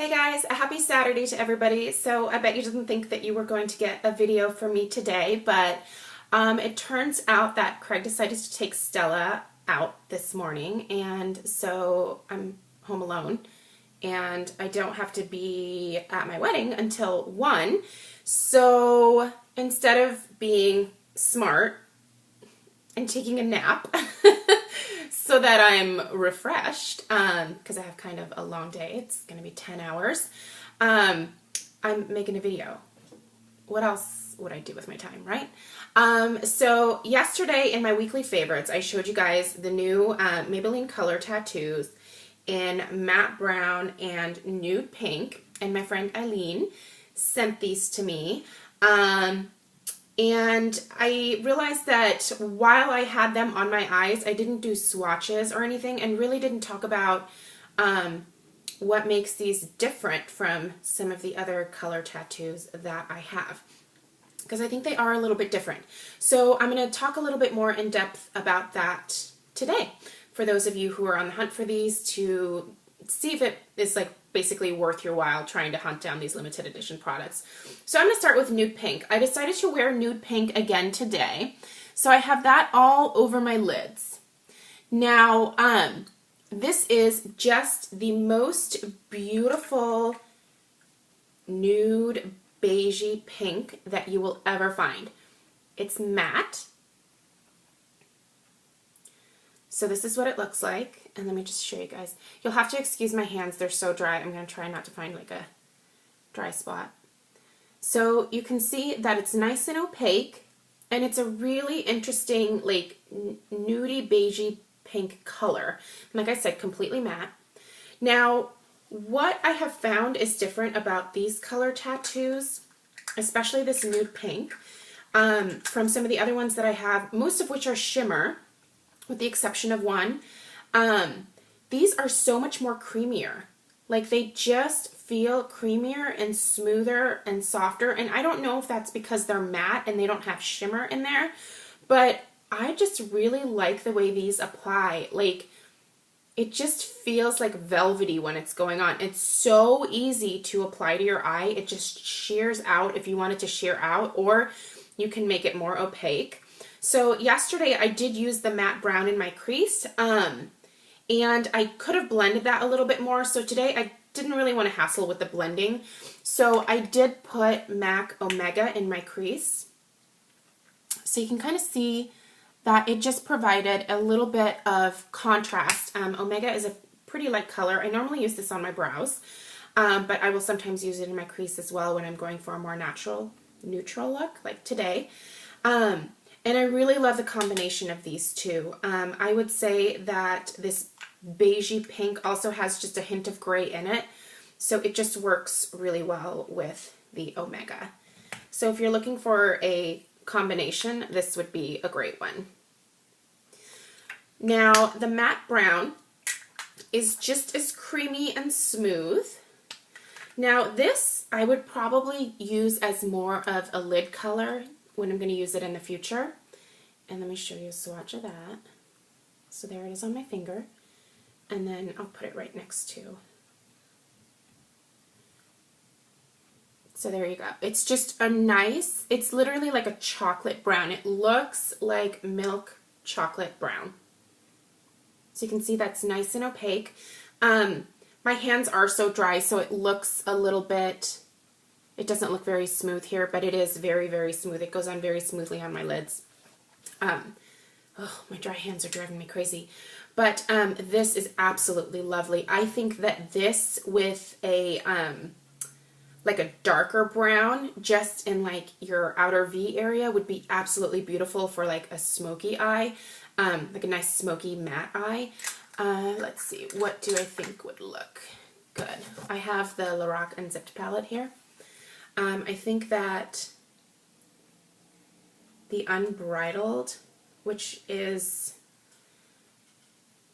Hey guys, a happy Saturday to everybody. So I bet you didn't think that you were going to get a video from me today, but it turns out that Craig decided to take Stella out this morning, and so I'm home alone and I don't have to be at my wedding until 1. So instead of being smart and taking a nap so that I'm refreshed, because I have kind of a long day. It's going to be 10 hours. I'm making a video. What else would I do with my time, right? So yesterday in my weekly favorites, I showed you guys the new Maybelline color tattoos in matte brown and nude pink, and my friend Eileen sent these to me. And I realized that while I had them on my eyes, I didn't do swatches or anything and really didn't talk about what makes these different from some of the other color tattoos that I have, because I think they are a little bit different. So I'm going to talk a little bit more in depth about that today for those of you who are on the hunt for these, to see if it is like basically worth your while trying to hunt down these limited edition products. So I'm going to start with nude pink. I decided to wear nude pink again today. So I have that all over my lids. Now, this is just the most beautiful nude beigey pink that you will ever find. It's matte. So this is what it looks like. And let me just show you guys. You'll have to excuse my hands. They're so dry. I'm going to try not to find like a dry spot. So you can see that it's nice and opaque. And it's a really interesting, like, nudie beigey pink color. And like I said, completely matte. Now, what I have found is different about these color tattoos, especially this nude pink, from some of the other ones that I have, most of which are shimmer, with the exception of one. These are so much more creamier. Like, they just feel creamier and smoother and softer. And I don't know if that's because they're matte and they don't have shimmer in there, but I just really like the way these apply. Like, it just feels like velvety when it's going on. It's so easy to apply to your eye. It just shears out if you want it to shear out, or you can make it more opaque. So yesterday I did use the matte brown in my crease, and I could have blended that a little bit more. So today I didn't really want to hassle with the blending. So I did put MAC Omega in my crease. So you can kind of see that it just provided a little bit of contrast. Omega is a pretty light color. I normally use this on my brows, but I will sometimes use it in my crease as well when I'm going for a more natural, neutral look, like today. And I really love the combination of these two. I would say that this beigey pink also has just a hint of gray in it, so it just works really well with the Omega. So if you're looking for a combination, this would be a great one. Now, the matte brown is just as creamy and smooth. Now, this I would probably use as more of a lid color when I'm going to use it in the future. And let me show you a swatch of that. So there it is on my finger. And then I'll put it right next to. So there you go. It's just a nice, it's literally like a chocolate brown. It looks like milk chocolate brown. So you can see that's nice and opaque. My hands are so dry, so it looks a little bit, it doesn't look very smooth here, but it is very, very smooth. It goes on very smoothly on my lids. Oh, my dry hands are driving me crazy. But this is absolutely lovely. I think that this with a, like a darker brown, just in like your outer V area, would be absolutely beautiful for like a smoky eye, like a nice smoky matte eye. Let's see, what do I think would look good? I have the Lorac Unzipped palette here. I think that the Unbridled, which is,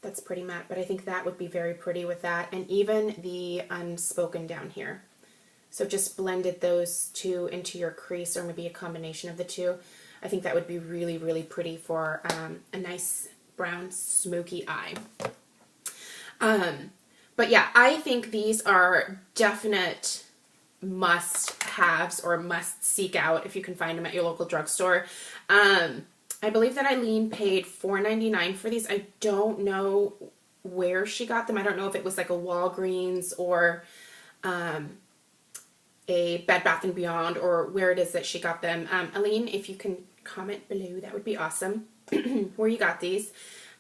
that's pretty matte, but I think that would be very pretty with that, and even the Unspoken down here. So just blended those two into your crease, or maybe a combination of the two. I think that would be really, really pretty for a nice brown smoky eye. But yeah, I think these are definite must-haves or must seek out if you can find them at your local drugstore. I believe that Eileen paid $4.99 for these. I don't know where she got them. I don't know if it was like a Walgreens or a Bed Bath & Beyond or where it is that she got them. Eileen, if you can comment below, that would be awesome, where you got these.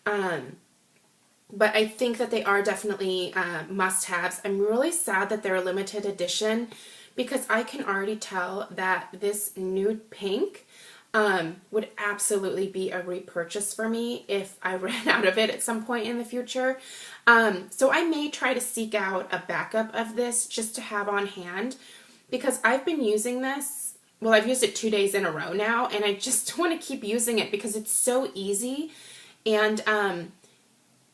But I think that they are definitely must-haves. I'm really sad that they're a limited edition because I can already tell that this nude pink would absolutely be a repurchase for me if I ran out of it at some point in the future. So I may try to seek out a backup of this just to have on hand because I've been using this. Well, I've used it 2 days in a row now, and I just want to keep using it because it's so easy, and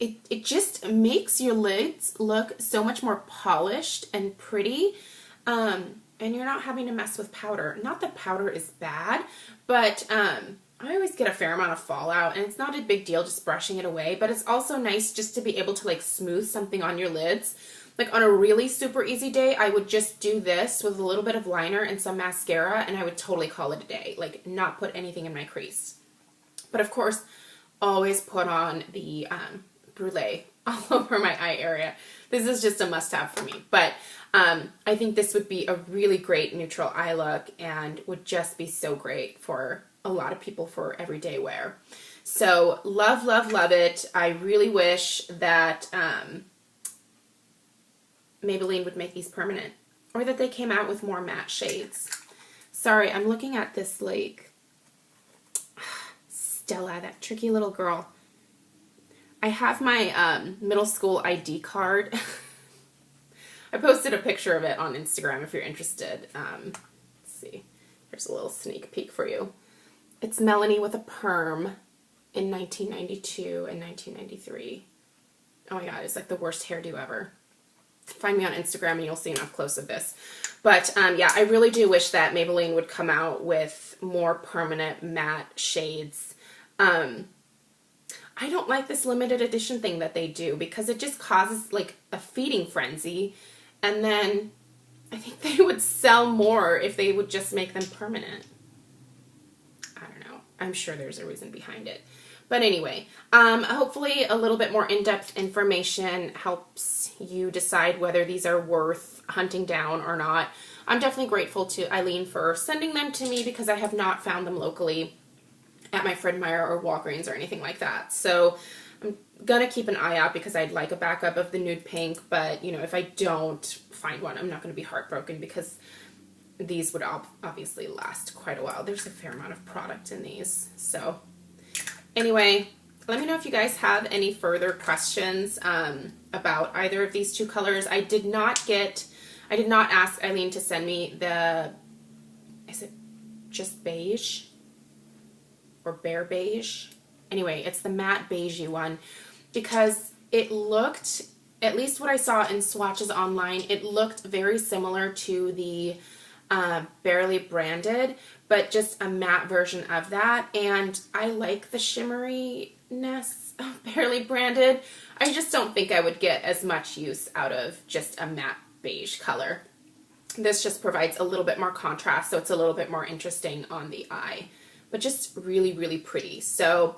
it just makes your lids look so much more polished and pretty, and you're not having to mess with powder. Not that powder is bad, but I always get a fair amount of fallout, and it's not a big deal just brushing it away, but it's also nice just to be able to like smooth something on your lids. Like on a really super easy day, I would just do this with a little bit of liner and some mascara, and I would totally call it a day. Like not put anything in my crease. But of course, always put on the brulee all over my eye area. This is just a must-have for me. But I think this would be a really great neutral eye look and would just be so great for a lot of people for everyday wear. So love, love, love it. I really wish that Maybelline would make these permanent, or that they came out with more matte shades. Sorry, I'm looking at this like Stella, that tricky little girl. I have my middle school ID card. I posted a picture of it on Instagram if you're interested. Let's see. Here's a little sneak peek for you. It's Melanie with a perm in 1992 and 1993. Oh my god, it's like the worst hairdo ever. Find me on Instagram and you'll see an up close of this. But yeah, I really do wish that Maybelline would come out with more permanent matte shades. I don't like this limited edition thing that they do because it just causes like a feeding frenzy, and then I think they would sell more if they would just make them permanent. I don't know. I'm sure there's a reason behind it. But anyway, hopefully a little bit more in-depth information helps you decide whether these are worth hunting down or not. I'm definitely grateful to Eileen for sending them to me because I have not found them locally at my Fred Meyer or Walgreens or anything like that. So I'm gonna keep an eye out because I'd like a backup of the nude pink, but you know, if I don't find one, I'm not gonna be heartbroken because these would obviously last quite a while. There's a fair amount of product in these. So anyway, let me know if you guys have any further questions about either of these two colors. I did not ask Eileen to send me the, is it just beige? Or bare beige? Anyway, it's the matte beigey one because it looked, at least what I saw in swatches online, it looked very similar to the Barely Branded, but just a matte version of that. And I like the shimmeriness of Barely Branded. I just don't think I would get as much use out of just a matte beige color. This just provides a little bit more contrast, so it's a little bit more interesting on the eye. But just really, really pretty. So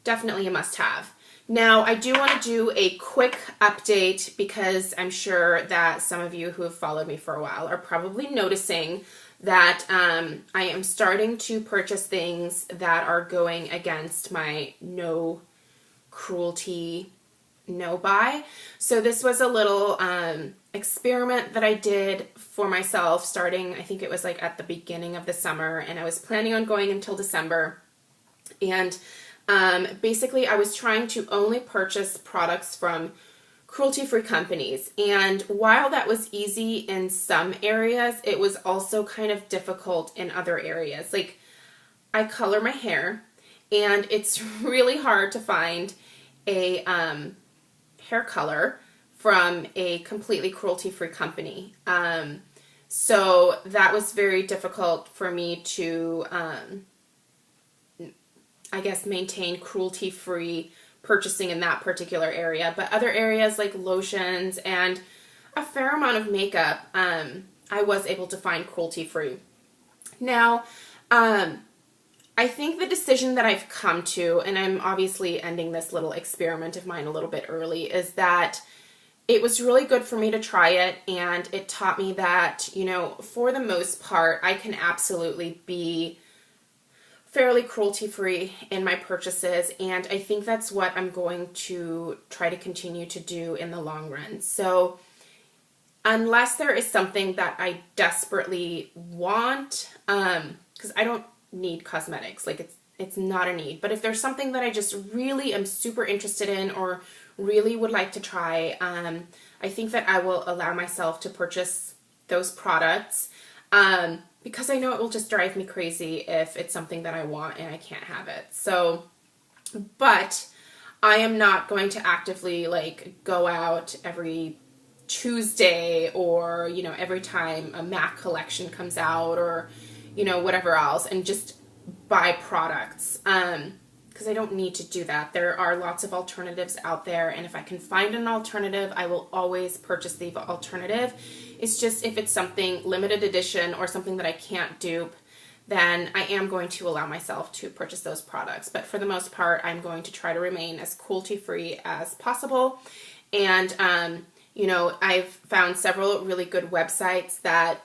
definitely a must-have. Now, I do want to do a quick update because I'm sure that some of you who have followed me for a while are probably noticing that I am starting to purchase things that are going against my no cruelty, no buy. So this was a little experiment that I did for myself starting, I think it was like at the beginning of the summer, and I was planning on going until December. And basically I was trying to only purchase products from cruelty-free companies. And while that was easy in some areas, it was also kind of difficult in other areas. Like, I color my hair, and it's really hard to find a hair color from a completely cruelty-free company. So that was very difficult for me to, I guess, maintain cruelty-free purchasing in that particular area. But other areas like lotions and a fair amount of makeup, I was able to find cruelty-free. Now, I think the decision that I've come to, and I'm obviously ending this little experiment of mine a little bit early, is that it was really good for me to try it, and it taught me that, you know, for the most part, I can absolutely be fairly cruelty-free in my purchases, and I think that's what I'm going to try to continue to do in the long run. So unless there is something that I desperately want, because I don't need cosmetics, like it's not a need, but if there's something that I just really am super interested in or really would like to try, I think that I will allow myself to purchase those products, because I know it will just drive me crazy if it's something that I want and I can't have it. So, but I am not going to actively like go out every Tuesday or, you know, every time a MAC collection comes out or, you know, whatever else, and just buy products, because I don't need to do that. There are lots of alternatives out there, and if I can find an alternative, I will always purchase the alternative. It's just if it's something limited edition or something that I can't dupe, then I am going to allow myself to purchase those products. But for the most part, I'm going to try to remain as cruelty-free as possible. And, you know, I've found several really good websites that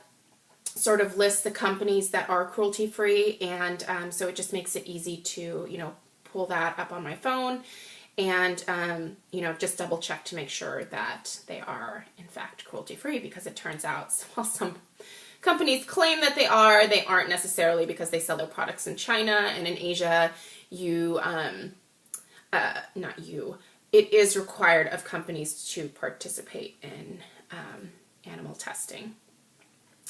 sort of list the companies that are cruelty-free, and so it just makes it easy to, you know, pull that up on my phone and, you know, just double check to make sure that they are in fact cruelty-free, because it turns out while some companies claim that they aren't necessarily, because they sell their products in China and in Asia. It is required of companies to participate in animal testing.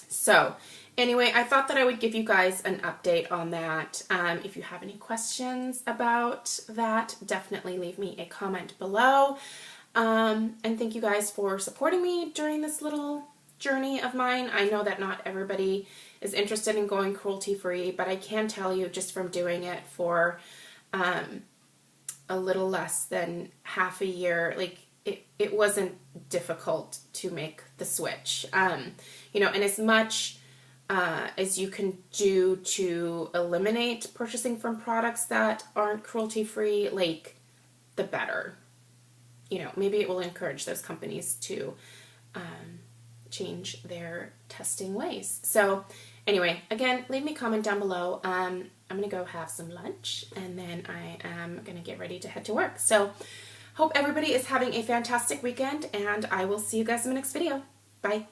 So anyway, I thought that I would give you guys an update on that. If you have any questions about that, definitely leave me a comment below. And thank you guys for supporting me during this little journey of mine. I know that not everybody is interested in going cruelty-free, but I can tell you just from doing it for a little less than half a year, like it wasn't difficult to make the switch. You know, and as much as you can do to eliminate purchasing from products that aren't cruelty-free, like, the better. You know, maybe it will encourage those companies to change their testing ways. So anyway, again, leave me a comment down below. I'm going to go have some lunch, and then I am going to get ready to head to work. So hope everybody is having a fantastic weekend, and I will see you guys in the next video. Bye.